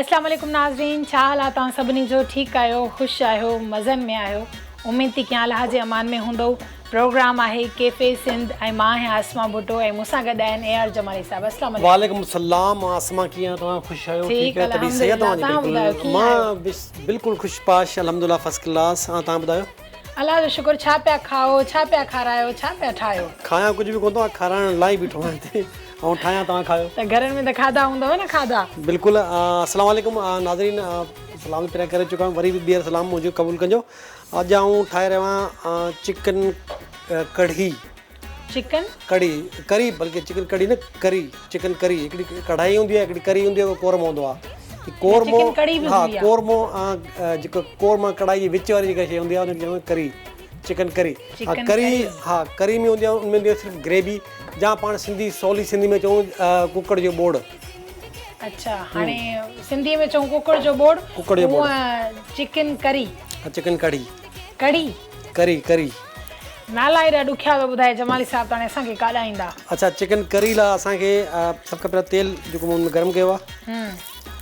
अस्सलाम वालेकुम नाज़रीन, छा हाल आहे तव्हां सभिनी जो? ठीकु आहियो, ख़ुशि आहियो, मज़नि में आहियो? उमेद थी कयां अलाह जे अमान में हूंदो। प्रोग्राम आहे कैफ़े सिंध ऐं मां आहियां आसमा भुट्टो ऐं मूंसां गॾु आहिनि AR जमाली साहिबु। अस्सलाम वालेकुम। वालेकुम सलाम। आसमा कीअं तव्हां? ख़ुशि आहियो? ठीकु आहे तबीअत सही आहे तव्हांजी? तव्हां ॿुधायो कीअं मां बिल्कुलु ख़ुशि पाश अल्हम्दुलिल्लाह फर्स्ट क्लास। तव्हां ॿुधायो? अलाह जो शुक्र। छा पिया खाओ, छा पिया खारायो, छा पिया ठाहियो? खाया कुझु बि कोन थो, खाराइण लाइ बीठो आहियां हिते ऐं ठाहियां, तव्हां खायो। त घरनि में त खाधा हूंदव न? खाधा बिल्कुलु। अस्सलाम वालेकुम नाज़रीन, सलाम पहिरियां करे चुका आहियूं, वरी बि ॿीहर सलाम मुंहिंजो क़बूलु कजो। अॼु आऊं ठाहे रहियो आहियां चिकन कढ़ी। चिकन करी बल्कि चिकन कढ़ी न, चिकन करी। हिकिड़ी कढ़ाई हूंदी आहे, हिकिड़ी करी हूंदी आहे, कोरमो हूंदो आहे। कोरमो, हा कोरमो, जेको कोरमा कढ़ाई जे विच वारी जेका शइ हूंदी आहे हुनखे चवंदा करी, चिकन करी। करी, हा करी में हूंदी आहे, उनमें हूंदी आहे सिर्फ़ु ग्रेवी, या पाण सवली सिंधी में चऊं कुकड़ जो बोड़। अच्छा, हाणे सिंधी में चऊं कुकड़ जो बोड़, कुकड़ जो बोड़, चिकन करी, चिकन कढ़ी, करी नाला एॾा ॾुखिया थो ॿुधाए जमाली साहिबु, त हाणे असांखे काॾाईंदा? अच्छा, चिकन करी लाइ असांखे सभ खां पहिरियों तेल जेको मूं गरम कयो आहे,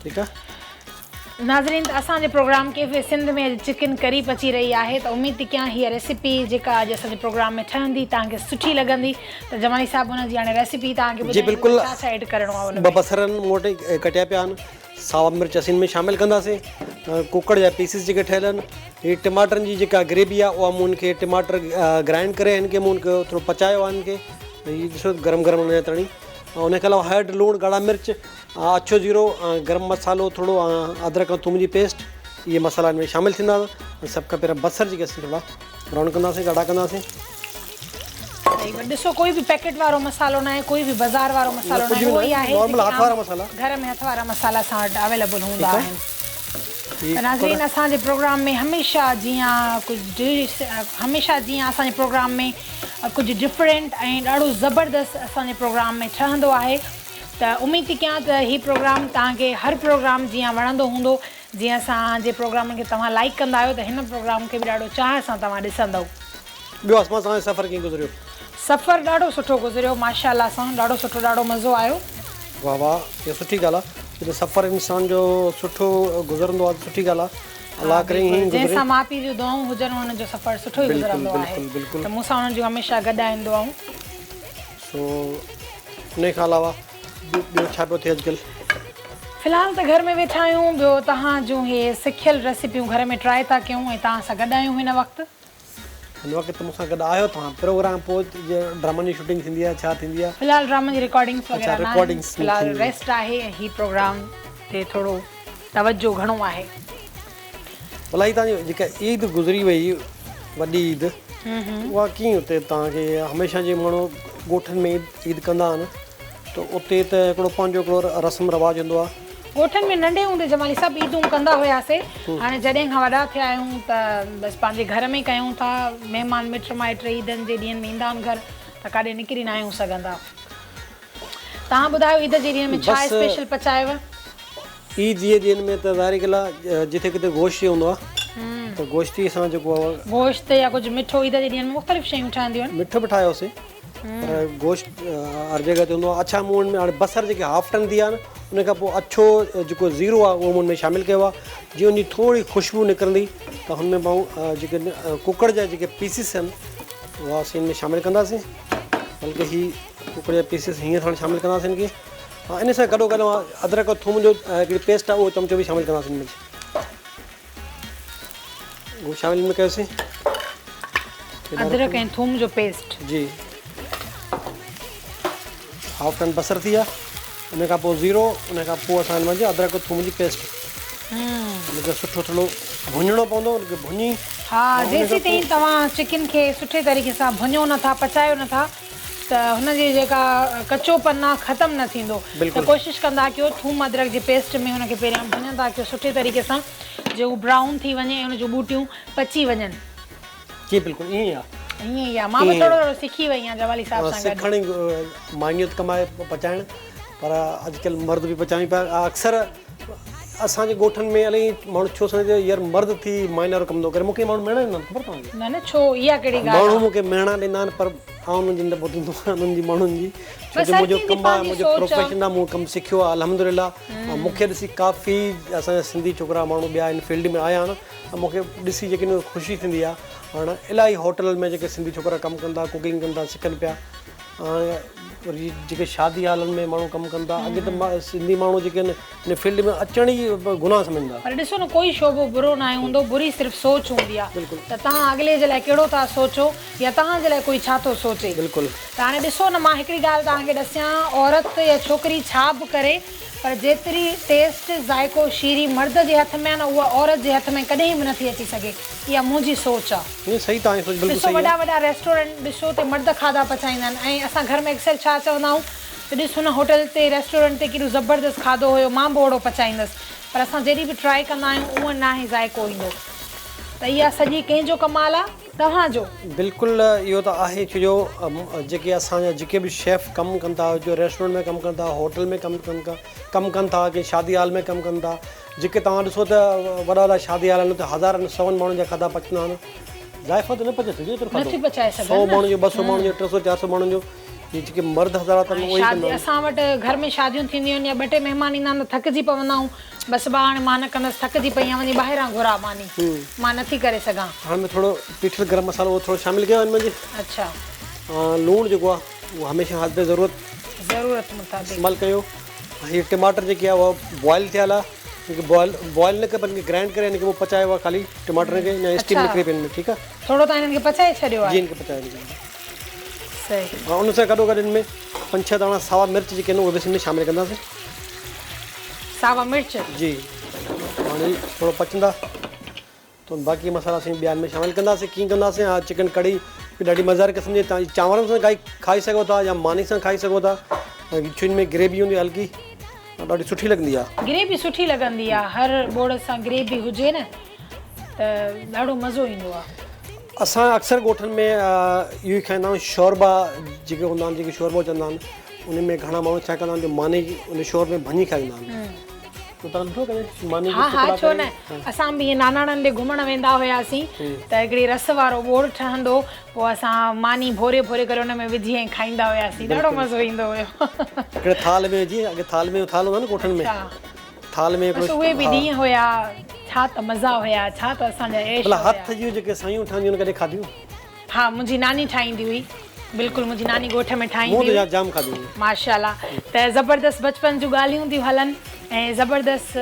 ठीकु आहे नाज़रीन। त असांजे प्रोग्राम कैफ़े सिंध में अॼु चिकन करी पची रही आहे, त उमेद थी कयां हीअ रेसिपी जेका अॼु असांजे प्रोग्राम में ठहंदी तव्हांखे सुठी लॻंदी। त जमाली साहिबु हुनजी हाणे रेसिपी तव्हांखे जी बिल्कुलु। छा छा एड करिणो आहे हुन में? बसरनि मूं वटि कटिया पिया आहिनि, सावा मिर्च असीं में शामिलु कंदासीं, कुकड़ जा पीसिस जेके ठहियल आहिनि, हीअ टमाटरनि जी जेका ग्रेवी आहे उहा मूं हुनखे टमाटर ग्राइंड करे हिनखे मूं हुनखे थोरो पचायो आहे। हिनखे हीअ ॾिसो गरम गरम हुन तणी, ऐं हुनखे अलावा हैड लूणु, ॻाढ़ा मिर्च, अछो जीरो, गरम मसालो थोरो, अदरक ऐं थूम जी पेस्ट, इहे मसाला हिन में शामिलु थींदा। सभ खां पहिरियों बसर जेके असीं थोरा ब्राउन कंदासीं, ॻाढ़ा कंदासीं। ॾिसो, कोई बि पैकेट वारो मसालो न आहे, कोई बि बाज़ार वारो मसालो न आहे, उहो ई आहे नॉर्मल हथ वारा मसाला, घर में हथ वारा मसाला असां वटि अवेलेबल हूंदा आहिनि। नाज़रीन, असांजे प्रोग्राम में हमेशह जीअं असांजे प्रोग्राम में कुझु डिफरेंट ऐं ॾाढो ज़बरदस्त असांजे प्रोग्राम में ठहंदो आहे। त उमेद थी कयां त हीउ प्रोग्राम तव्हांखे हर प्रोग्राम जीअं वणंदो हूंदो, जीअं असांजे प्रोग्राम खे तव्हां लाइक कंदा आहियो, त हिन प्रोग्राम खे बि ॾाढो चाह सां तव्हां ॾिसंदव। ॿियो आसमा सां सफ़र कीअं गुज़रियो? सफ़र ॾाढो सुठो गुज़रियो, माशाअल्लाह सां, ॾाढो सुठो, ॾाढो मज़ो आयो। वाह वाह, इहा सुठी ॻाल्हि आहे। जॾहिं सफ़र इंसान जो सुठो गुज़रंदो आहे, सुठी ॻाल्हि आहे। अलाह करे जंहिंसां माउ पीउ जूं दुआऊं हुजनि, हुनजो सफ़र सुठो ई गुज़रंदो आहे। त मूंसां हुननि जूं हमेशह गॾु आहिनि दुआऊं। सो उन खां अलावा ॿियो छा पियो थिए अॼुकल्ह? फ़िलहालु त घर में वेठा आहियूं। ॿियो तव्हां जूं इहे सिखियल रेसिपियूं घर में ट्राए था कयूं ऐं तव्हां सां गॾु आहियूं हिन वक़्तु। हिन वक़्तु मूंसां गॾु आहियो तव्हां। प्रोग्राम पोइ ड्रामनि जी शूटिंग थींदी आहे, छा थींदी आहे? फ़िलहालु ड्रामनि जी रिकॉर्डिंग्स वग़ैरह न आहिनि, फ़िलहालु रेस्ट आहे। हीउ प्रोग्राम ते थोरो तवजो घणो आहे। भला तव्हांजी जेका ईद गुज़री वई, वॾी ईद, उहा कीअं हुते तव्हांखे? हमेशह जे माण्हू ॻोठनि में ईद कंदा आहिनि, त उते त हिकिड़ो पंहिंजो हिकिड़ो रस्म रवाजु हूंदो आहे। ॻोठनि में नंढे हूंदे जमाली सभु ईदूं कंदा हुआसीं। हाणे जॾहिं खां वॾा थिया आहियूं त बसि पंहिंजे घर में कयूं था। महिमान मिट माइट ईदनि जे ॾींहंनि में ईंदा आहिनि घर, त काॾे निकिरी न आहियूं सघंदा। तव्हां ॿुधायो, ईद जे ॾींहं में छा स्पेशल पचायव? ईद जे ॾींहंनि में त ज़ाहिर ॻाल्हि आहे, जिते किथे गोश्त हूंदो आहे, त गोश्ती सां जेको आहे गोश्त या कुझु मिठो। ईद जे ॾींहंनि में मुख़्तलिफ़ शयूं ठहंदियूं आहिनि। मिठो बि ठाहियोसीं, पर गोश्त हर जॻह ते हूंदो आहे। अच्छा, मूं हुन में हाणे बसर जेके हाफ टन थी आहे न, उन खां पोइ अछो जेको ज़ीरो आहे उहो मूं हुन में शामिलु कयो आहे। जीअं उनजी थोरी ख़ुशबू निकिरंदी, त हुन में मां जेके कुकड़ जा जेके पीसिस आहिनि उहा असीं हिन में शामिलु कंदासीं। बल्कि हीअ कुकड़ जा पीसिस हीअं थोरा शामिलु कंदासीं हिनखे। हा, इन सां गॾो गॾु अदरक और थूम जो हिकिड़ी पेस्ट आहे, उहो चमचो बि शामिलु कंदासीं हिन में। उहो शामिलु में कयोसीं, अदरक ऐं थूम जो पेस्ट जी। हाफ टन बसर थी आहे, उन खां पोइ ज़ीरो, उन खां पोइ असां हिन में अदरक और थूम जी पेस्ट, उनखे सुठो थोरो भुञणो पवंदो, उनखे भुञी। हा, जेसीं ताईं तव्हां चिकन खे सुठे तरीक़े सां भुञो नथा, पचायो नथा, त हुनजी जेका कचोपन आहे ख़तमु न थींदो। त कोशिशि कंदा कयो थूम अदरक जी पेस्ट में हुनखे पहिरियां भुञंदा कयो सुठे तरीक़े सां, जो ब्राउन थी वञे, हुन जूं बूटियूं पची वञनि। जी बिल्कुलु ईअं ई आहे, ईअं ई आहे। मां बि थोरो थोरो सिखी वई आहियां जवाली साहिब सां गॾु। सिखणी मानियत कमाए पचाइणु, पर अॼुकल्ह मर्द बि पचाइनि पिया। अक्सर असांजे ॻोठनि में इलाही माण्हू छो सम्झे यार मर्द थी माइनर कमु थो करे, मूंखे माण्हू मेणा ॾींदा आहिनि, ख़बर तव्हांखे? न न, छो? इहा कहिड़ी ॻाल्हि? माण्हू मूंखे मेणा ॾींदा आहिनि, पर आउं उन्हनि जी न ॿुधंदो आहियां उन्हनि जी माण्हुनि जी छो बसि जो हर मुंहिंजो कंहिंजी कमु आहे पंहिंजी मुंहिंजो सोच आहे। प्रोफेशन आहे मूं कमु सिखियो आहे अल्हम्दुलिल्लाह मूंखे ॾिसी काफ़ी असांजा सिंधी छोकिरा माण्हू ॿिया हिन फील्ड में आया आहिनि ऐं मूंखे ॾिसी जेकी न ख़ुशी थींदी आहे हाणे इलाही होटल में जेके सिंधी छोकिरा कमु कंदा कुकिंग कंदा सिखनि पिया वरी जेके शादी हालनि में माण्हू कमु कंदा अॻे त सिंधी माण्हू जेके आहिनि हिन फील्ड में अचण ई गुनाह सम्झंदा पर ॾिसो न कोई शोबो बुरो न आहे हूंदो बुरी सिर्फ़ु सोच हूंदी आहे त तव्हां अॻिले जे लाइ कहिड़ो था सोचो या तव्हांजे लाइ कोई छा थो सोचे बिल्कुलु त हाणे ॾिसो न मां हिकिड़ी ॻाल्हि तव्हांखे ॾसियां औरत या छोकिरी छा बि करे पर जेतिरी टेस्ट ज़ाइको शीरी मर्द जे हथ में आहे न उहा औरत जे हथ में कॾहिं बि नथी अची सघे इहा मुंहिंजी सोच आहे ईअं सही तव्हांजी सोच बिल्कुलु ॾिसो सही वॾा वॾा रेस्टोरेंट ॾिसो ते मर्द खाधा पचाईंदा आहिनि ऐं असां घर में अक्सर छा चवंदा आहियूं त ॾिस हुन होटल ते रेस्टोरेंट ते केॾो ज़बरदस्त खाधो हुयो मां बि ओड़ो पचाईंदसि पर असां जॾहिं बि ट्राई कंदा आहियूं उहो न आहे ज़ाइको ईंदो त इहा सॼी कंहिंजो कमाल आहे तव्हांजो बिल्कुलु इहो त आहे छो जो जेके असांजा जेके बि शेफ कमु कनि था जो रेस्टोरेंट में कमु कनि था होटल में कमु कनि था की शादी हाल में कमु कनि था जेके तव्हां ॾिसो त वॾा वॾा शादी हाल आहिनि त हज़ारनि सौनि माण्हुनि जा खाधा पचंदा आहिनि ज़ाइफ़ा त न पचे सघे एतिरो नथी पचाए खाधो सघनि 100 माण्हुनि जो 200 माण्हुनि जो 300 400 माण्हुनि जो ये जेके मर्द हज़ार अथनि उहे ई कंदा शादी असां वटि घर में शादियूं थींदियूं आहिनि या 2 टे महिमान ईंदा आहिनि त थकिजी पवंदा आहियूं बसि हाणे मां न कंदसि थकिजी पई आहियां वञी ॿाहिरां घुरां मानी मां नथी करे सघां हाणे मैं थोरो पीठल गरम मसालो उहो थोरो शामिलु कयो हिन में जी अच्छा लूणु जेको आहे उहो हमेशह हद ज़रूरत मुताबिक़ इस्तेमालु कयो हीअ टमाटर जेके आहे उहा बॉइल थियल आहे हिनखे बॉइल न करे पर ग्राइंड करे हिनखे पोइ पचायो आहे ख़ाली टमाटर खे या स्टीम न करे हिन में ठीकु आहे थोरो तव्हां हिननि खे पचाए छॾियो आहे जी हिनखे पचाए ॾिजो सही उन सां गॾो गॾु हिन में 5-6 दाणा सावा मिर्च जेके आहिनि उहे बि हिन में शामिलु कंदासीं सावा मिर्च जी हाणे थोरो पचंदा त बाक़ी मसाला असीं ॿिया में शामिलु कंदासीं कीअं कंदासीं हा चिकन कढ़ी बि ॾाढी मज़ेदार क़िस्म जी तव्हां चांवरनि सां खाई सघो था या मानी सां खाई सघो था छो हिन में ग्रेवी हूंदी हल्की ॾाढी सुठी लॻंदी आहे ग्रेवी सुठी लॻंदी आहे हर बोड़ सां ग्रेवी हुजे न त ॾाढो मज़ो ईंदो आहे असां अक्सर ॻोठनि में इहो ई खाईंदा आहियूं शोरबा जेके हूंदा आहिनि जेके शोरबो चवंदा आहिनि उन में घणा माण्हू छा कंदा आहिनि जो मानी उन शोर में भञी खाईंदा आहिनि त तव्हां ॾिठो कॾहिं मानी हा हा छो न असां बि ईअं नानाणनि ॾे घुमणु वेंदा हुआसीं त हिकिड़ी रस वारो बोड़ ठहंदो पोइ असां मानी भोरे भोरे करे हुन में विझी ऐं खाईंदा हुआसीं ॾाढो मज़ो ईंदो हुयो हिकिड़े थाल में विझी अॻे थाल में थाल हूंदा न ॻोठनि में थाल में उहे बि ॾींहं हुया छा त मज़ा हुया छा त असांजा ऐश भला हथ जूं जेके सयूं ठहंदियूं आहिनि कॾहिं खाधियूं हा मुंहिंजी नानी ठाहींदी हुई बिल्कुलु मुंहिंजी नानी ॻोठ में ठाहींदी हुई जाम खाधियूं माशाल्लाह त ज़बरदस्त बचपन जूं ॻाल्हियूं थियूं हलनि ऐं ज़बरदस्त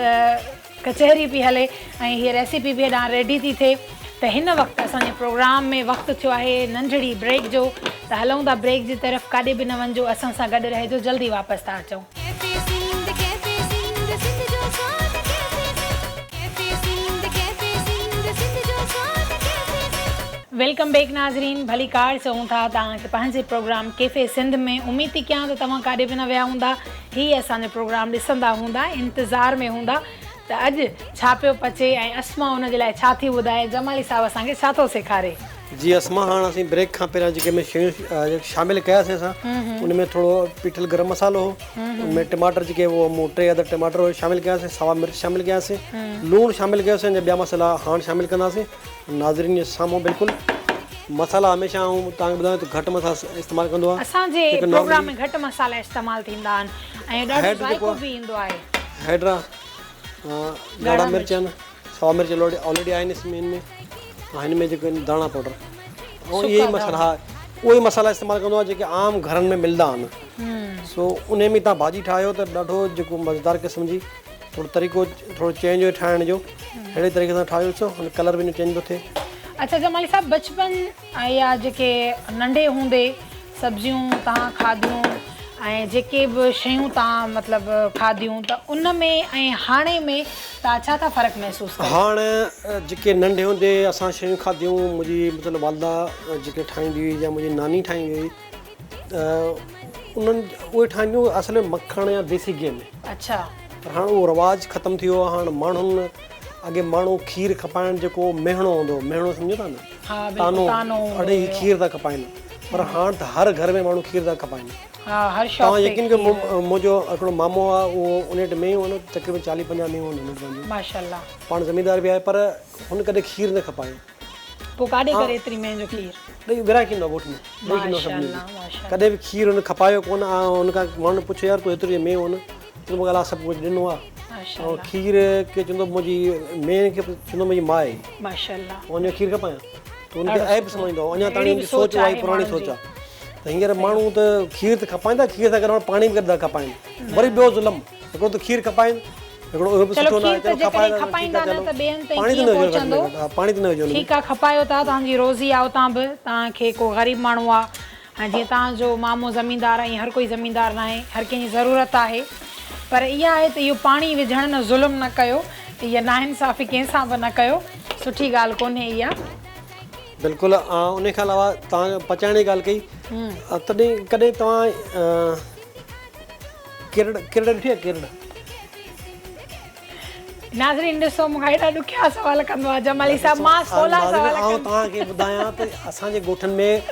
कचहरी पई हले ऐं हीअ रेसिपी बि हेॾां रेडी थी थिए त हिन वक़्तु असांजे प्रोग्राम में वक़्तु थियो आहे नंढड़ी ब्रेक जो त हलूं था ब्रेक जी तरफ़ काॾे बि न वञिजो असां सां गॾु रहिजो जल्दी वापसि था अचूं वेलकम बैक नाज़रीन भली कार चऊं था तव्हांखे पंहिंजे प्रोग्राम कैफ़े सिंध में उमेद थी कयां त तव्हां काॾे बि न विया हूंदा हीअ असांजो प्रोग्राम ॾिसंदा हूंदा इंतज़ार में हूंदा त अॼु छा पियो पचे ऐं अस्मा हुन जे लाइ छा थी ॿुधाए जमाली साहिबु असांखे छा थो सेखारे जी अस्मा हाणे असीं ब्रेक खां पहिरियां जेके में शयूं शामिलु कयासीं असां उन में थोरो पीठल गरम मसालो हो उनमें टमाटर जेके उहो मूं 3 अदर टमाटर शामिलु कयासीं सावा मिर्च शामिलु कयासीं लूणु शामिलु कयोसीं ऐं ॿिया मसाला हाणे शामिलु कंदासीं नाज़रीन जे साम्हूं बिल्कुलु मसाला हमेशह आऊं तव्हांखे ॿुधायां त घटि मसाला इस्तेमालु कंदो आहे असांजे प्रोग्राम में घटि मसाला इस्तेमालु थींदा आहिनि ऐं ॾाढो ज़ाइको बि ईंदो आहे हैड्रा ॻाढ़ा मिर्च आहिनि सावा मिर्च ऑलरेडी आहिनि इसमें हिन में जेके दाणा पाउडर ऐं इहे ई मसाला हा उहे मसाला इस्तेमालु कंदो आहे जेके आम घरनि में मिलंदा आहिनि सो उन में तव्हां भाॼी ठाहियो त ॾाढो जेको मज़ेदार क़िस्म जी थोरो तरीक़ो थोरो चेंज हुयो ठाहिण जो अहिड़े तरीक़े सां ठाहियो ॾिसो हुन कलर बि न चेंज थो थिए अच्छा जमाली साहिबु बचपन या जेके नंढे हूंदे सब्जियूं तव्हां खाधियूं ऐं जेके बि शयूं तव्हां मतिलबु खाधियूं त उन में ऐं हाणे में तव्हां छा था फ़र्क़ु महसूसु कयो हाणे जेके नंढे हूंदे असां शयूं खाधियूं मुंहिंजी मतिलबु वालदा जेके ठाहींदी हुई या मुंहिंजी नानी ठाहींदी हुई त उन्हनि उहे ठाहींदियूं असुल में मखण या देसी गिह में अच्छा पर हाणे उहो रवाजु ख़तमु थी वियो आहे हाणे माण्हुनि अॻे माण्हू खीर खपाइण जेको मेहणो हूंदो मेहणो सम्झो था न तानो अड़े ई खीर था खपाइनि पर हाणे त हर घर में माण्हू खीर था खपाइनि तव्हां यकीन कयो मुंहिंजो हिकिड़ो मामो आहे उहो उन वटि मेंहूं आहिनि तक़रीबन 40-50 मेंहूं आहिनि माशाल्लाह पाण ज़मीनदार बि आहे पर हुन कॾहिं खीर न खपायो पोइ काॾे करे एतिरी महांगो खीर ॾही ग्राहक ईंदो आहे ॻोठ में, ॾही ईंदो सभिनी खे। कॾहिं बि खीरु हुन खपायो कोन, हुन खां माण्हू पुछो यार तूं एतिरो में हुन तूं मूंखे अलाह सभु कुझु ॾिनो आहे, ऐं खीर खे चवंदो मुंहिंजी मेन खे चवंदो मुंहिंजी माउ आहे, उनजो खीरु खपायां त हुनखे ऐब सम्झंदो, अञा ताणी हुनजी सोच उहा ई पुराणी सोच आहे। त हींअर माण्हू त खीर त खपाईंदा, खीर सां गॾु पाणी बि गॾु था खपाइनि, वरी ॿियो ज़ुल्म, हिकिड़ो त खीर खपाइनि, हिकिड़ो उहो बि सुठो न आहे, पाणी त न विझो। ठीकु आहे, खपायो था, तव्हांजी रोज़ी आहे उतां बि, तव्हांखे को ग़रीब माण्हू आहे, ऐं जीअं तव्हांजो मामो ज़मीनदार आहे, हर कोई ज़मीनदार न आहे, हर कंहिंजी ज़रूरत आहे, पर इहा आहे त इहो पाणी विझण न ज़ुल्म न कयो, इहा नाइंसाफ़ी कंहिंसां बि न कयो, सुठी ॻाल्हि कोन्हे इहा। बिल्कुलु। उन खां अलावा तव्हां पचाइण जी ॻाल्हि कई, तॾहिं कॾहिं तव्हां किरड़ ॾिठी आहे? किरड़ नाज़रीन ॾिसो, मूंखां हेॾा ॾुखिया सवाल कंदो आहे जमाली साहिबु, मां सवला सवाल तव्हांखे ॿुधायां त असांजे ॻोठनि में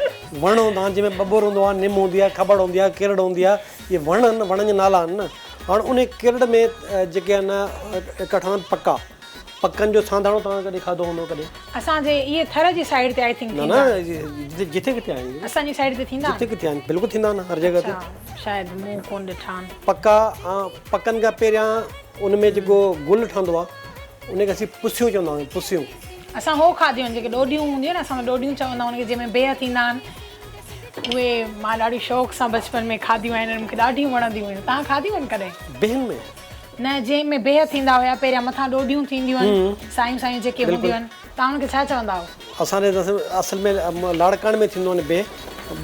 वण हूंदा आहिनि, जंहिंमें बबूर हूंदो आहे, निम हूंदी आहे, खबड़ हूंदी आहे, किरड़ हूंदी आहे, इहे वण आहिनि, वणनि जा नाला आहिनि न। हाणे उन किरड़ में जेके आहिनि कठा आहिनि पका, पकनि जो सांधाणो तव्हां कॾहिं खाधो हूंदो? कॾहिं असांजे इहे थर जी साइड ते आई थिंक न न जिथे किथे आहिनि, असांजी साइड ते थींदा, जिथे किथे आहिनि, बिल्कुलु थींदा आहिनि हर जॻह ते। शायदि मूं कोन ॾिठा आहिनि पका। पकनि खां पहिरियां उन में जेको गुल ठहंदो आहे उनखे असीं पुसियूं चवंदा आहियूं, पुसियूं। असां हो खाधियूं आहिनि जेके ॾोडियूं हूंदियूं आहिनि, असां ॾोडियूं चवंदा आहियूं उनखे, जंहिंमें बेह थींदा आहिनि, उहे मां ॾाढी शौक़ सां बचपन में खाधियूं आहिनि, मूंखे ॾाढियूं वणंदियूं आहिनि। तव्हां खाधियूं आहिनि कॾहिं? बेहनि में न, जंहिंमें बेह थींदा हुया, पहिरियां मथां ॾोडियूं थींदियूं आहिनि, सायूं सायूं जेके हूंदियूं आहिनि, तव्हां हुनखे छा चवंदा आहियो? असांजे असल में लाड़काणे में थींदो आहे बेह,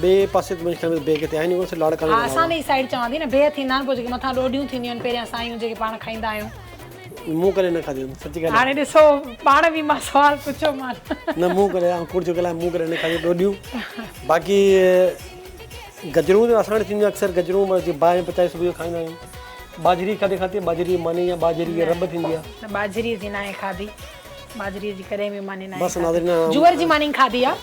ॿिए पासे बेह किथे आहिनि, लाड़काणे। हा, असांजी साइड चवां थी न, बेह थींदा आहिनि, पोइ जेके मथां ॾोडियूं थींदियूं आहिनि, पहिरियां सायूं जेके पाण खाईंदा आहियूं। मूं कॾहिं न खाधी, सची ॻाल्हि। हाणे ॾिसो, पाण बि मां सवाल पुछो मान न, मूं कॾहिं अंकुर जो कलाक मूं कॾहिं न खाधी ॾोडियूं। बाक़ी गजरूं असां थींदियूं अक्सर, गजरूं बाहि पचाए सुबुह जो खाईंदा आहियूं। बाजरी कॾहिं खाधी? बाजरी मानी या बाजरी जी रब थींदी आहे? न, बाजरी जी न आहे खाधी, बाजरी जी कॾहिं बि मानी न बसि। आहे। जुअर जी मानी खाधी आहे,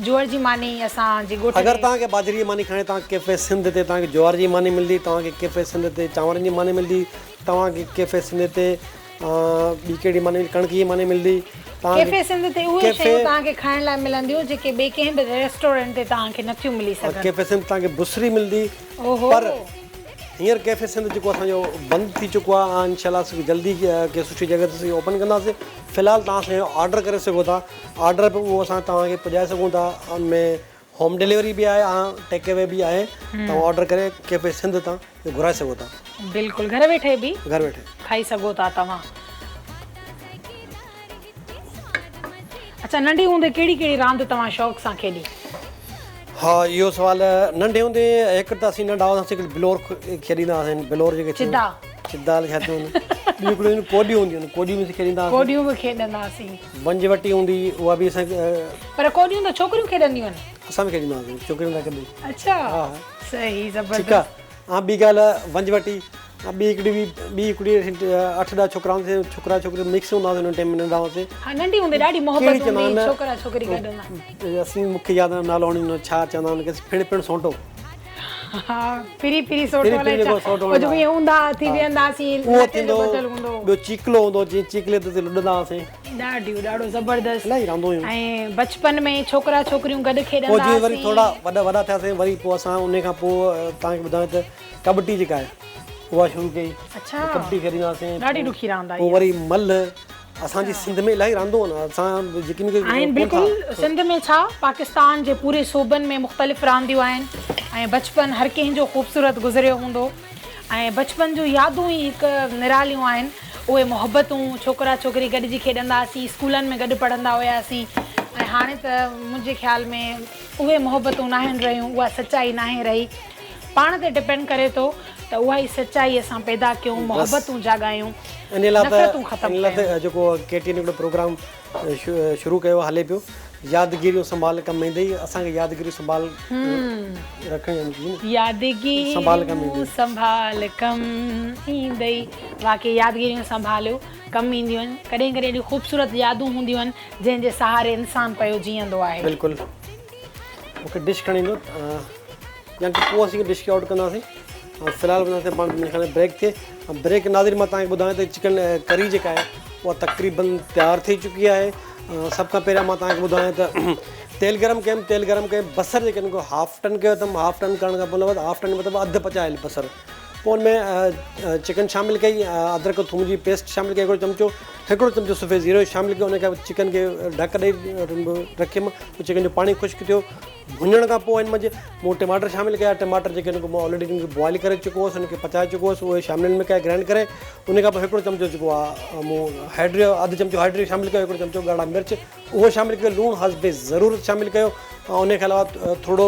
जुअर जी मानी असांजी ॻोठ में। अगरि तव्हांखे बाजरी जी मानी खाइणी, तव्हांखे कैफ़े सिंध ते तव्हांखे ज्वार जी मानी मिलंदी, तव्हांखे कैफ़े सिंध ते चांवरनि जी मानी मिलंदी, तव्हांखे कैफ़े सिंध ते ॿी कहिड़ी मानी, कणक जी मानी मिलंदी। कैफ़े सिंध ते उहे शयूं तव्हांखे खाइण लाइ मिलंदियूं जेके ॿिए कंहिं बि रेस्टोरेंट ते तव्हांखे नथियूं मिली सघनि। कैफ़े सिंध तव्हांखे बुसरी मिलंदी, पर हींअर कैफ़े सिंध जेको असांजो बंदि थी चुको आहे, इंशाल्लाह जल्दी कंहिं सुठी जॻह ते असीं ओपन कंदासीं। फ़िलहालु तव्हां असांजो ऑडर करे सघो था, ऑडर बि उहो असां तव्हांखे पुॼाए सघूं था, उनमें होम डिलीवरी बि आहे ऐं टेक अवे बि आहे। तव्हां ऑडर करे कैफ़े सिंध तां घुराए सघो था, बिल्कुलु घर वेठे बि घर वेठे खाई सघो था तव्हां। अच्छा, नंढी हूंदे कहिड़ी कहिड़ी रांदि तव्हां शौक़ सां खेॾी? हा, इहो सुवाल नंढे हूंदे हिकु त असीं नंढा हूंदासीं, हिकिड़ी बिलोर खेॾींदा हुआसीं, बिलोर जेके चिदा ॿियूं हिकिड़ियूं कोडियूं हूंदियूं आहिनि, कोडियूं बि खेॾींदा हुआसीं। कोडियूं बि खेॾंदासीं। वंजवटी हूंदी, उहा बि असांखे। पर कोडियूं त छोकिरियूं खेॾंदियूं आहिनि, असां बि खेॾींदा हुआसीं, छोकिरियूं न खेॾी। अच्छा, हा, सही, ज़बरदस्त। ठीकु आहे। ॿी ॻाल्हि वंजवटी, ॿी हिकिड़ी 8-10 छोकिरा छोकिरियूं मिक्स हूंदा हुआसीं हुन टाइम में, नंढा हुआसीं। हा, नंढी हूंदे ॾाढी मोहबत हूंदी, छोकिरा छोकिरी गॾु। असीं मूंखे यादि आहे नालो हाणे छा चवंदा हुनखे, पिण सोटो। हा, फिरी सोटो जो ईअं ऊंधा थी वेंदासीं, उहो थींदो। ॿियो चीकलो हूंदो, जीअं चीकले ते लुॾंदा हुआसीं, ॾाढो ज़बरदस्त। इलाही रांदूं हुयूं। ऐं बचपन में छोकिरा छोकिरियूं गॾु खेॾंदा पोइ जीअं वरी थोरा वॾा थियासीं, वरी पोइ असां उन खां पोइ तव्हांखे ॿुधायां त कबड्डी जेका आहे उहा शुरू कई। अच्छा, कबड्डी खेॾींदा हुआसीं, ॾाढी ॾुखी रांदि आहे। पोइ वरी मल। असांजी सिंध में इलाही रांदूं आहिनि, असां जेकी आहिनि, बिल्कुलु। सिंध में छा, पाकिस्तान जे पूरे सूबनि में मुख़्तलिफ़ रांदियूं आहिनि, ऐं बचपन हर कंहिंजो ख़ूबसूरत गुज़रियो हूंदो, ऐं बचपन जूं यादूं ई हिकु निरालियूं आहिनि। उहे मोहबतूं, छोकिरा छोकिरी गॾिजी खेॾंदा हुआसीं, स्कूलनि में गॾु पढ़ंदा हुआसीं, ऐं हाणे त मुंहिंजे ख़्याल में उहे मोहबतूं न आहिनि रहियूं, उहा सचाई न आहे रही। पाण ते डिपेंड करे थो त उहा ई सचाई असां पैदा कयूं, मोहबतूं जाॻायूं, नफ़रतूं ख़तमु कयूं। जेको केटी हिकिड़ो प्रोग्राम शुरू कयो, हले पियो, यादगिरियूं संभाल कमु ईंदई। असांखे यादगिरियूं संभाल रखणी आहिनि, यादगिरियूं संभाल कमु ईंदई। बाक़ी यादगिरियूं संभालियो, कमु ईंदियूं आहिनि। कॾहिं कॾहिं एॾियूं ख़ूबसूरत यादूं हूंदियूं आहिनि जंहिंजे सहारे इंसानु पियो जीअंदो आहे। बिल्कुलु। मूंखे डिश खणी ईंदो, या पोइ असीं डिश खे ऑडर कंदासीं। फ़िलहालु वञासीं पाण, मुंहिंजे ख़्याल में ब्रेक थिए। ब्रेक नाज़िर मां तव्हांखे ॿुधायां त चिकन करी जेका आहे उहा तक़रीबन तयारु थी चुकी आहे। सभ खां पहिरियां मां तव्हांखे ॿुधायां त तेल गरम कयमि बसर जेके आहिनि हाफ टन कयो अथमि। हाफ टन करण खां पोइ हाफ टन मतिलबु अधु पचायल बसर, पोइ हुनमें चिकन शामिलु कई, अदरक थूम जी पेस्ट शामिलु कई, हिकिड़ो चमचो सफ़ेद ज़ीरो शामिलु कयो। उनखे चिकन खे ढक ॾेई रखियमि। पोइ चिकन जो पाणी ख़ुश्क थियो। भुञण खां पोइ हिन मंझि मूं टमाटर शामिलु कया। टमाटर जेके आहिनि मां ऑलरेडी बॉइल करे चुको हुउसि, हुनखे पचाए चुको हुउसि, उहे शामिल में कया ग्राइंड करे। उन खां पोइ हिकिड़ो चमचो जेको आहे मूं हैड्रियो, अधु चमचो हैड्रियो शामिलु कयो, हिकिड़ो चमचो ॻाढ़ा मिर्च उहो शामिलु कयो, लूणु हस्बे ज़रूरत शामिलु कयो, ऐं उनखे अलावा थोरो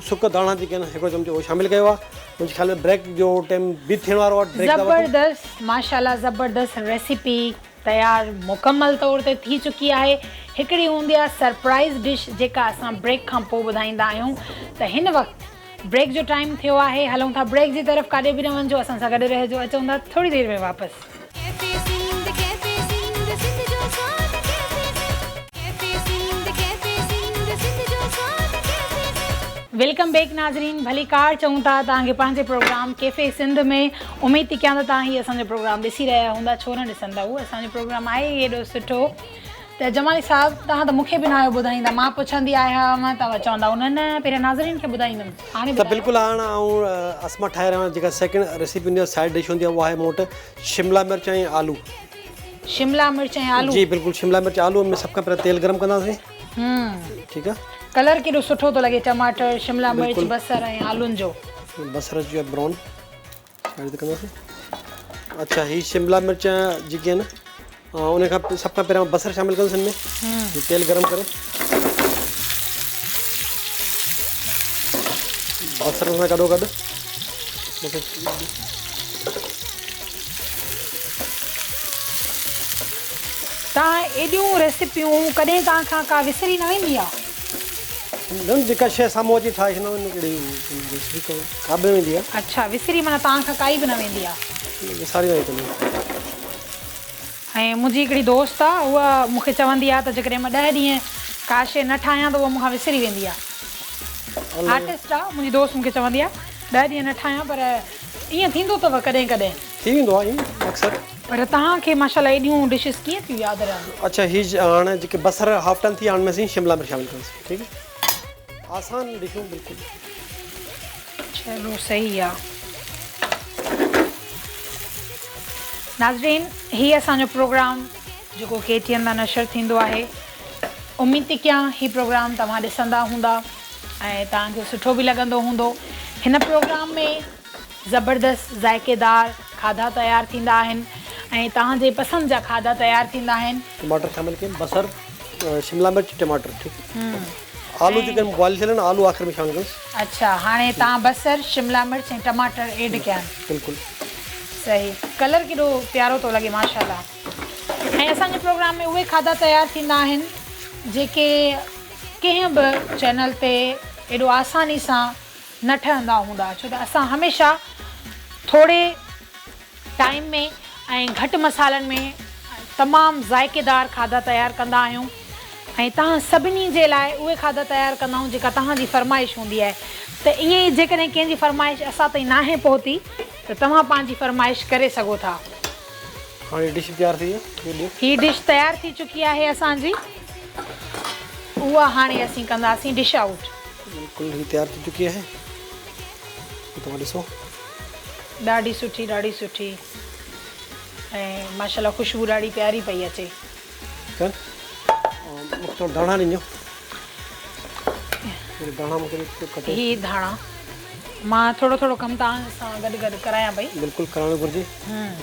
सुक दाणा जेके आहिनि हिकिड़ो चमचो उहो शामिलु कयो आहे। मुंहिंजे ख़्याल में ब्रेक जो टाइम बि थियण वारो आहे। ज़बरदस्त, माशाल्लाह ज़बरदस्त रेसिपी तयारु मुकमल तौर ते थी चुकी आहे। हिकिड़ी हूंदी आहे सरप्राइज़ डिश जेका असां ब्रेक खां पोइ ॿुधाईंदा आहियूं। त हिन वक़्तु ब्रेक जो टाइम थियो आहे, हलूं था ब्रेक जी तरफ़। काॾे बि न वञिजो, असां सां गॾु रहिजो। अचूं था थोरी देरि में वापसि। वेलकम बैक नाज़रीन, भली कार चऊं था तव्हांखे पंहिंजे प्रोग्राम कैफ़े सिंध में। उमेद थी कयां त तव्हां हीअ असांजो प्रोग्राम ॾिसी रहिया हूंदा, छो न ॾिसंदा। उहो असांजो प्रोग्राम आहे एॾो सुठो। त जमाली साहब, तव्हां त मूंखे बि न आयो ॿुधाईंदा, मां पुछंदी आहियां, तव्हां चवंदा न पहिरियों नाज़रीन खे ॿुधाईंदमि। हाणे त बिल्कुलु हाणे ऐं असमा ठाहे रहिया आहियूं। जेका सेकेंड रेसिपी हूंदी आहे, साइड डिश हूंदी आहे, उहा आहे मूं वटि शिमला मिर्च ऐं आलू। शिमला मिर्च ऐं आलू? जी बिल्कुलु, शिमला मिर्च आलू में सभु खां पहिरियों तेल गरम कंदासीं। ठीकु आहे। कलर केॾो सुठो थो लॻे, टमाटर, शिमला मिर्च, बसर ऐं आलूनि जो। बसर जो ब्राउन साइड ते कंदासीं। अच्छा, हीअ शिमला मिर्च जेके आहिनि उन खां सभु खां पहिरियों बसर शामिलु कंदासीं हिन में। तेल गरम करे बसर सां गॾो गॾु तव्हां एॾियूं रेसिपियूं कॾहिं तव्हां खां का विसरी न वेंदी आहे? न, जेका शइ साम्हूं अची ठाहे छॾंदा रेसिपी का बि वेंदी आहे। अच्छा, विसरी माना तव्हां खां काई बि न वेंदी आहे? सारी वेंदी आहे। ऐं मुंहिंजी हिकिड़ी दोस्त आहे, उहा मूंखे चवंदी आहे त जेकॾहिं मां 10 ॾींहं का शइ न ठाहियां त उहा मूंखां विसरी वेंदी आहे। आर्टिस्ट आहे मुंहिंजी दोस्त, मूंखे चवंदी आहे 10 ॾींहं न ठाहियां, पर ईअं थींदो अथव कॾहिं कॾहिं? थी वेंदो आहे ईअं अक्सर। पर तव्हांखे माशाल्लाह एॾियूं डिशिस कीअं थियूं यादि रहनि? अच्छा, हीअ हाणे जेके बसर हाफ टन थी, हाणे में असीं शिमला मिर्च शामिलु कंदासीं। ठीकु आहे, आसान डिशूं बिल्कुलु। चलो सही आहे। नाज़रीन, हीअ असांजो प्रोग्राम जेको KTN मां नशर थींदो आहे। उमेद थी कयां हीअ प्रोग्राम तव्हां ॾिसंदा हूंदा ऐं तव्हांखे सुठो बि लॻंदो हूंदो। हिन प्रोग्राम में ज़बरदस्त ज़ाइक़ेदार खाधा तयारु थींदा आहिनि ऐं तव्हांजे पसंदि जा खाधा तयारु थींदा आहिनि। टमाटर शामिलु कयूं, बसर, शिमला मिर्च, टमाटर। ठीकु आहे। आलू जेके बॉइल थियल आहिनि, आलू आख़िर में शामिलु कयोसि। अच्छा, हाणे तव्हां बसर, शिमला मिर्च ऐं टमाटर ऐड कया आहिनि। बिल्कुलु सही। कलर केॾो प्यारो थो लॻे माशाल्लाह। ऐं असांजे प्रोग्राम में उहे खाधा तयारु थींदा आहिनि जेके कंहिं बि चैनल ते एॾो आसानी सां न ठहंदा हूंदा, छो त असां हमेशह थोरे टाइम में ऐं घटि मसालनि में तमामु ज़ाइक़ेदार खाधा तयारु कंदा आहियूं ऐं तव्हां सभिनी जे लाइ उहे खाधा तयारु कंदा आहियूं जेका तव्हांजी फरमाइश हूंदी आहे। त ईअं ई जेकॾहिं कंहिंजी फरमाइश असां ताईं नाहे पहुती त तव्हां पंहिंजी फरमाइश करे सघो था। हाणे डिश तयारु थी आहे। हीअ डिश तयारु थी चुकी आहे असांजी, उहा हाणे असीं कंदासीं डिश आउट। बिल्कुलु हीअ तयारु थी चुकी आहे, तव्हां ॾिसो। ॾाढी सुठी, ॾाढी सुठी ऐं माशाल्लाह ख़ुशबू ॾाढी प्यारी पई अचे। मूंखे धाणा ॾिजो। धाणा मूंखे कटे। हीअ धाणा मां थोरो थोरो कमु तव्हां सां गॾु गॾु करायां पई। बिल्कुलु कराइणु घुरिजे।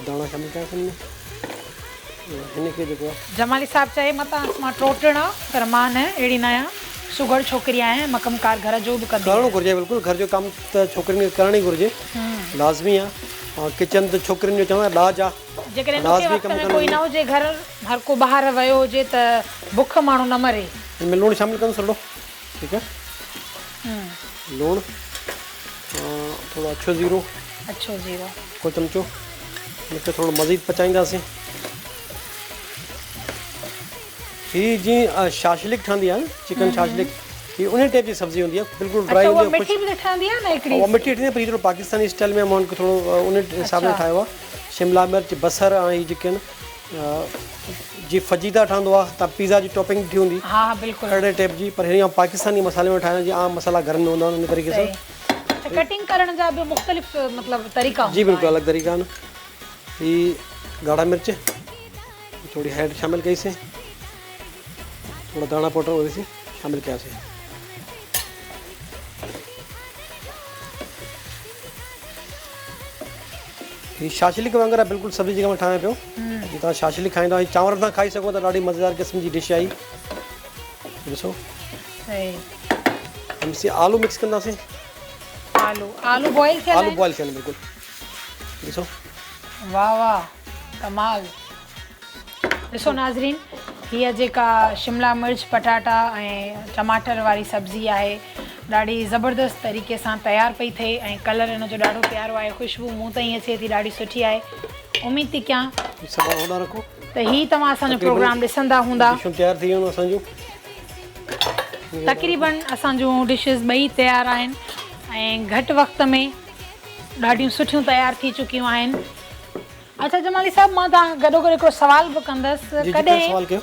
धाणा शामिलु कयासीं हिनखे जेको आहे। जमाली साहब चए मतां मां टोटण आहे, पर मां न अहिड़ी न आहियां, सुगड़ छोकिरी आहियां, मां कमकार घर जो बि करणु घुरिजे। बिल्कुलु घर जो कमु त छोकिरियुनि खे करणु ई घुरिजे, लाज़मी आहे। ऐं किचन त छोकिरियुनि जो चवंदा ॾाज आहे। जेकॾहिं वक़्त में कोई न हुजे घर, हर को ॿाहिरि वियो हुजे त बुख माण्हू न मरे। हिनमें लूणु शामिलु कंदुसि थोरो। ठीकु आहे, लूणु, थोरो अछो ज़ीरो, को चमचो। हिनखे थोरो मज़ीद पचाईंदासीं। हीअ जीअं शाशलिक ठहंदी आहे न, चिकन शाशलिक, हीअ उन टाइप जी सब्ज़ी हूंदी आहे, बिल्कुलु ड्राई हूंदी आहे। मिठी बि ठहंदी आहे न हिकिड़ी? उहा मिठी ठहंदी आहे, पर हीअ थोरो पाकिस्तानी स्टाइल में मां उनखे थोरो उन हिसाब सां ठाहियो आहे। शिमला मिर्च, बसर ऐं हीअ जेके आहिनि जी फजीता ठहंदो आहे त पिज़्ज़ा जी टॉपिंग ॾिठी हूंदी हा हा बिल्कुलु अहिड़े टाइप जी, पर हीअं पाकिस्तानी मसाले में ठाहिण जी आम मसाला घर में हूंदा आहिनि उन तरीक़े सां। त कटिंग करण जा बि मुख़्तलिफ़ मतिलबु तरीक़ा जी बिल्कुलु अलॻि तरीक़ा आहिनि। ही ॻाढ़ा मिर्च थोड़ी हैड शामिल कईसीं, थोड़ा दाणा पाउडर वधीसीं शामिल कयासीं। ही शाशलिक वांगुरु आहे बिल्कुलु सब्जी जेका मां ठाहियां पियो। जी तव्हां शाशलिक खाईंदा आहियो, चांवर सां खाई सघो था, ॾाढी मज़ेदार क़िस्म जी डिश आई। ॾिसो सही। आलू मिक्स कंदासीं। आलू बॉइल थियल आलू बॉइल थियल बिल्कुलु। ॾिसो वाह वाह कमाल। ॾिसो नाज़रीन, हीअ जेका शिमला मिर्च पटाटा ऐं टमाटर वारी सब्ज़ी आहे ॾाढी ज़बरदस्त तरीक़े सां तयारु पई थिए ऐं कलर हिन जो ॾाढो प्यारो आहे, ख़ुशबू मूं ताईं अचे थी, ॾाढी सुठी आहे। उमेद थी कयां त हीअ तव्हां असांजो प्रोग्राम ॾिसंदा हूंदा। तयारु थी वियो असांजो, तक़रीबन असांजूं डिशिस ॿई तयारु आहिनि ऐं घटि वक़्त में ॾाढियूं सुठियूं तयारु थी चुकियूं आहिनि। अच्छा जमाली साहब, मां तव्हां गॾोगॾु हिकिड़ो सुवाल बि कंदसि, कॾहिं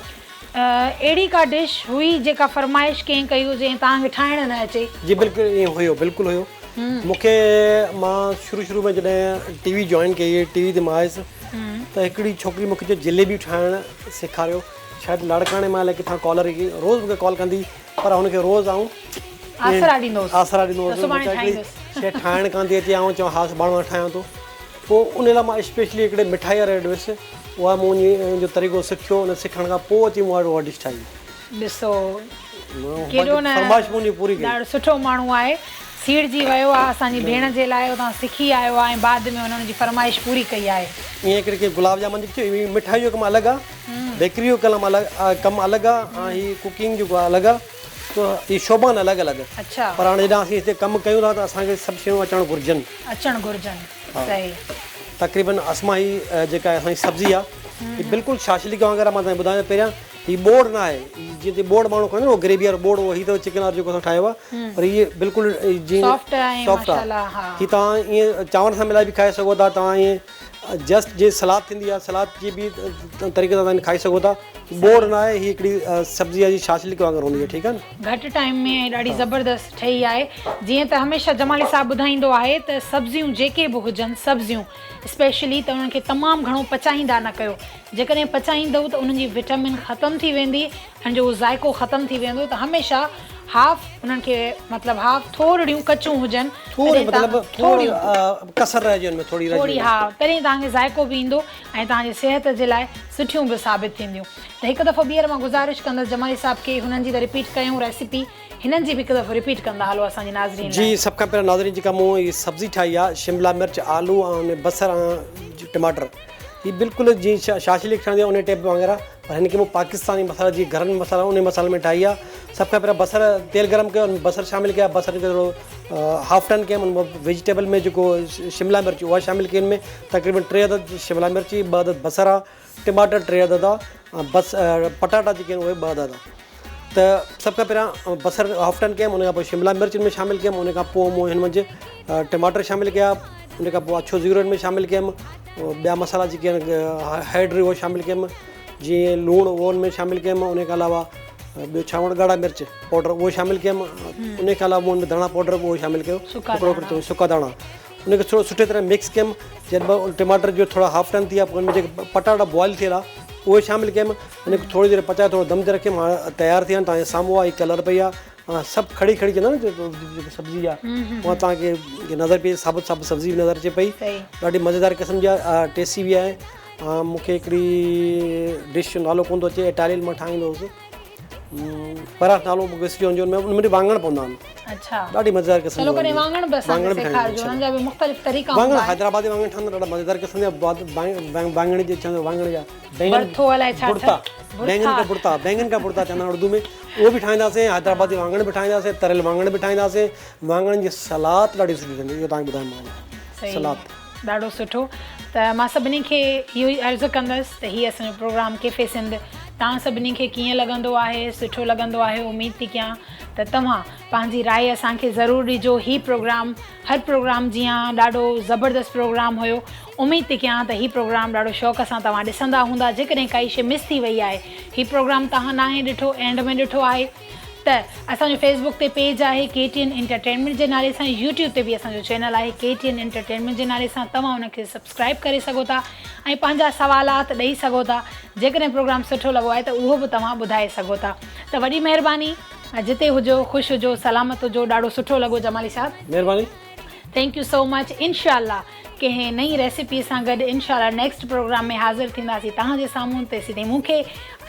अहिड़ी का डिश हुई जेका फरमाइश कंहिं कई हुजे ऐं तव्हांखे ठाहिण न अचे? जी बिल्कुलु ईअं हुयो, बिल्कुलु हुयो। मूंखे मां शुरू में जॾहिं टीवी जॉइन कई, टीवी ते मां आयुसि त हिकिड़ी छोकिरी मूंखे जो जलेबी ठाहिणु सेखारियो। शायदि लाड़काणे मां अलाए किथां कॉलर की रोज़ मूंखे कॉल कंदी, पर हुनखे रोज़ आऊं आसरा ॾींदोसि शइ ठाहिणु कान थी अचे, ऐं चवां हा सुभाणे मां ठाहियां थो। पोइ उन लाइ मां स्पेशली हिकिड़े मिठाई वारे वटि वियुसि, उहा मूं जो तरीक़ो सिखियो, उन सिखण खां पोइ अची मूं वटि उहा डिश ठाही। ॾिसो केॾो न फरमाइश मुंहिंजी पूरी कई। ॾाढो सुठो माण्हू आहे, सीड़जी वियो आहे असांजी भेण जे लाइ, उतां सिखी आयो आहे ऐं बाद में उन्हनि जी फरमाइश पूरी कई आहे। ईअं हिकिड़े गुलाब जामुन जी मिठाई जो कमु अलॻि आहे, बेकरी जो कमु अलॻि आहे, ऐं हीअ कुकिंग जो अलॻि आहे, त हीअ शोभा अलॻि अलॻि। अच्छा, पर हाणे जॾहिं असीं हिते कमु कयूं था त असांखे सभु शयूं अचणु घुरिजनि। सही। तक़रीबन असमा ही जेका असांजी सब्ज़ी आहे हीअ बिल्कुलु शाशलिक वांगुरु आहे। मां तव्हांखे ॿुधायां पहिरियां, हीअ बोड़ न आहे, जीअं बोड़ माण्हू खाईंदो न ग्रेवी वारो बोड़, उहो हीअ अथव चिकन वारो जेको असां ठाहियो आहे, पर हीअ बिल्कुलु जीअं सॉफ्ट आहे। हीअ तव्हां ईअं चांवर सां मिलाए बि खाई सघो था, तव्हां ईअं जस्ट जीअं सलाद थींदी आहे, सलाद जी बि तरीक़े सां तव्हां खाई सघो था। बोड़ न आहे, हीअ हिकिड़ी सब्ज़ी आहे जी शाशलिक वांगुरु हूंदी आहे। ठीकु आहे न, घटि टाइम में ॾाढी ज़बरदस्त ठही आहे। जीअं त हमेशह जमाली साहब ॿुधाईंदो आहे त सब्जियूं जेके बि हुजनि, सब्जियूं स्पेशली त उन्हनि खे तमामु घणो पचाईंदा न कयो। जेकॾहिं पचाईंदव त उन्हनि जी विटामिन ख़तमु थी वेंदी, उन्हनि जो ज़ाइक़ो ख़तमु थी वेंदो। त हमेशह हाफ उन्हनि खे मतिलबु हाफ थोरियूं कचूं हुजनि, कसर रहिजी हुन में थोरी, हा, तॾहिं तव्हांखे ज़ाइक़ो बि ईंदो ऐं तव्हांजी सिहत जे लाइ सुठियूं बि साबित थींदियूं। त हिकु दफ़ो ॿीहर मां गुज़ारिश कंदसि जमाली साहब खे हुननि जी त रिपीट कयूं रेसिपी, हिननि जी बि हिकु दफ़ो रिपीट कंदा हलो असांजे नाज़रीन जी। सभ खां पहिरियों नाज़रीन जेका मूं हीअ सब्ज़ी ठाही आहे, शिमला मिर्च, आलू ऐं बसर ऐं टमाटर, हीअ बिल्कुलु जीअं शाशलिक ठहंदी आहे उन टाइप वांगुरु, पर हिन खे मूं पाकिस्तानी मसाला जीअं घर में मसाला उन मसाले में ठाही आहे। सभ खां पहिरियों बसर तेल गरम कयो, बसर शामिल कया, बसर खे थोरो हाफ टन कयमि, उन वेजिटेबल में जेको शिमला मिर्च उहा शामिल कई, में तक़रीबन 3 अदद शिमला मिर्च, 2 अदद बसर आहे, टमाटर 3 अदद आहे, बस पटाटा जेके आहिनि उहे 2 अदद आहे। त सभ खां पहिरियां बसर हाफ टन कयमि, उन खां पोइ शिमला मिर्च में शामिल कयमि, उन खां पोइ मूं हिन मंझि टमाटर शामिल कया, उन खां पोइ अछो ज़ीरो में शामिल कयमि, ॿिया मसाला जेके आहिनि हैड उहो शामिल कयमि, जीअं लूणु उहो उन में शामिल कयमि, उन खां अलावा ॿियो छा ॻाढ़ा मिर्च पाउडर उहो शामिल कयमि, उन खां अलावा मूं धणा पाउडर उहो शामिल कयो, सुका दाणा, उनखे थोरो सुठी तरह मिक्स कयमि। जॾहिं टमाटर जो थोरा हाफ टन थी विया, पोइ उनमें जेके पटाटा बॉइल थियल आहे उहे शामिल कयमि, उनखे थोरी देरि पचाए थोरो दम ते रखियमि। हाणे तयारु थी विया आहिनि, तव्हांजे साम्हूं आहे, कलर पई आहे, सभु खड़ी चवंदा न जेको सब्ज़ी आहे उहा तव्हांखे नज़र पई, साबुत सब्ज़ी बि नज़र अचे पई, ॾाढी मज़ेदार क़िस्म जी आहे, टेस्टी बि आहे। मूंखे हिकिड़ी डिश जो नालो कोन थो अचे, इटालियन मां ठाहींदो हुउसि, पर नालो मूंखे विसरी वञो, उनमें वाङण पवंदा आहिनि। अच्छा, ॾाढी मज़ेदार क़िस्म जी वाङण हैदराबादी वाङण ठहंदा, ॾाढा मज़ेदार क़िस्म जा वाङण जे चवंदा वाङण जा बैंगन का बुर्ता चवंदा उर्दू में, उहो बि ठाहींदासीं, हैदराबादी वाङण बि ठाहींदासीं, तरियल वाङण बि ठाहींदासीं, वाङण जी सलाद ॾाढी सुठी ठहंदी, इहो तव्हांखे ॿुधायां सलाद ॾाढो सुठो। त मां सभिनी खे इहो ई अर्ज़ु कंदसि त हीअ असांजो प्रोग्राम कैफ़े सिंध तव्हां सभिनी खे कीअं लॻंदो आहे, सुठो लॻंदो आहे। उमेद थी कयां त तव्हां पंहिंजी राय असांखे ज़रूरु ॾिजो। ही प्रोग्राम हर प्रोग्राम जीअं ॾाढो ज़बरदस्त प्रोग्राम हुयो, उमेद थी कयां त ही प्रोग्राम ॾाढो शौक़ सां तव्हां ॾिसंदा हूंदा। जेकॾहिं काई शइ मिस थी वई आहे, ही प्रोग्राम तव्हां नाहे ॾिठो, एंड में ॾिठो आहे, त असांजो फेसबुक ते पेज आहे KTN एंटरटेनमेंट जे नाले सां, यूट्यूब ते बि असांजो चैनल आहे KTN एंटरटेनमेंट जे नाले सां। तव्हां उनखे सब्सक्राइब करे सघो था ऐं पंहिंजा सवालात ॾेई सघो था। जेकॾहिं प्रोग्राम सुठो लॻो आहे त उहो बि तव्हां ॿुधाए सघो था। त वॾी महिरबानी, जिते हुजो ख़ुशि हुजो, सलामत हुजो। ॾाढो सुठो लॻो जमाली साहब, महिरबानी। Thank you so much. इनशाला कंहिं नई रेसिपी सां गॾु इनशाला नेक्स्ट प्रोग्राम में हाज़िर थींदासीं तव्हांजे साम्हूं। तेसि ताईं मूंखे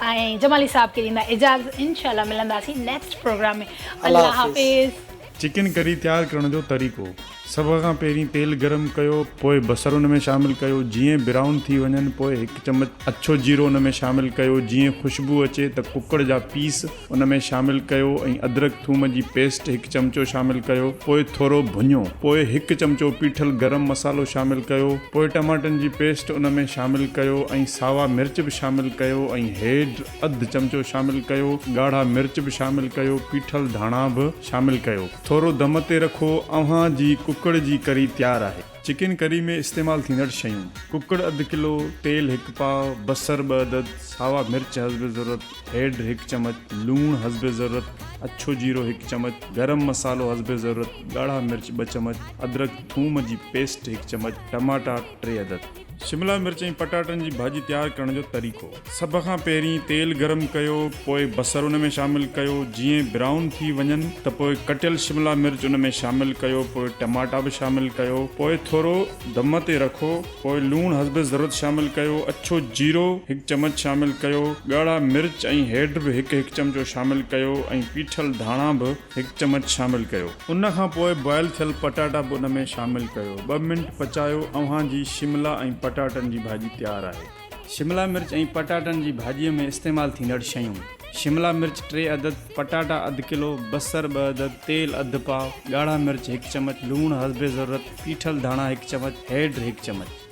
ऐं जमाली साहब खे ॾींदा इजाज़त। इनशाला मिलंदासीं नेक्स्ट प्रोग्राम में। अल्लाह हाफ़िज़। चिकन करी तयारु करण जो तरीक़ो। सभ खां पहिरीं तेल गरम कयो, पोइ बसर उन में शामिलु कयो। जीअं ब्राउन थी वञनि पोइ 1 चम्मच अछो जीरो उन में शामिलु कयो। जीअं ख़ुशबू अचे त कुकड़ जा पीस उन में शामिलु कयो ऐं अदरक थूम जी पेस्ट 1 चमचो शामिलु कयो। पोइ थोरो भुञो, पोइ 1 चमचो पीठल गरम मसालो शामिलु कयो। पोइ टमाटनि जी पेस्ट उन में शामिलु कयो ऐं सावा मिर्च बि शामिलु कयो ऐं हेड 1/2 चमचो शामिलु कयो। ॻाढ़ा मिर्च बि शामिलु कयो, पीठल धाणा बि शामिलु कयो। थोरो दम ते रखो। अव्हां जी कुकड़ जी करी तयारु आहे। चिकन करी में इस्तेमालु थींदड़ शयूं: कुकड़ 1 किलो, तेल 1 पाव, बसर 2 अदद, सावा मिर्च हस्बे ज़रूरत, हेड 1 चमच, लूण हस्बे ज़रूरत, अछो जीरो 1 चमच, गरम मसालो हस्बे ज़रूरत, ॻाढ़ा मिर्च 2 चमच, अदरक थूम जी पेस्ट 1 चमच, टमाटा 3 अदद। शिमला मिर्च ऐं पटाटनि जी भाॼी तयारु करण जो तरीक़ो। सभ खां पहिरीं तेल गरम कयो, पोइ बसर उन में शामिलु कयो। जीअं ब्राउन थी वञनि त पोइ कटियल शिमला मिर्च उन में शामिलु कयो। पोइ टमाटा बि शामिलु कयो। पोइ थोरो दम ते रखो। पोइ लूणु हस्बे ज़रूरत शामिलु कयो। अछो जीरो 1 चमच शामिलु कयो। ॻाढ़ा मिर्च ऐं हेड बि 1 चमचो शामिलु कयो ऐं पीठल धाणा बि 1 चमच शामिलु कयो। उन खां पोइ बॉइल थियल पटाटा बि उन में शामिलु कयो। 2 मिंट पचायो। अव्हां जी शिमला ऐं पटाटनि जी भाॼी तयारु आहे। शिमला मिर्च ऐं पटाटनि जी भाॼीअ में इस्तेमालु थींदड़ शयूं: शिमला मिर्च 3 अदद, पटाटा 1 किलो, बसर 2 अदद, तेल 1 पाव, ॻाढ़ा मिर्च 1 चमच, लूणु हस्बे ज़रूरत, पीठल धाणा 1 चमच, हेड 1 चमच।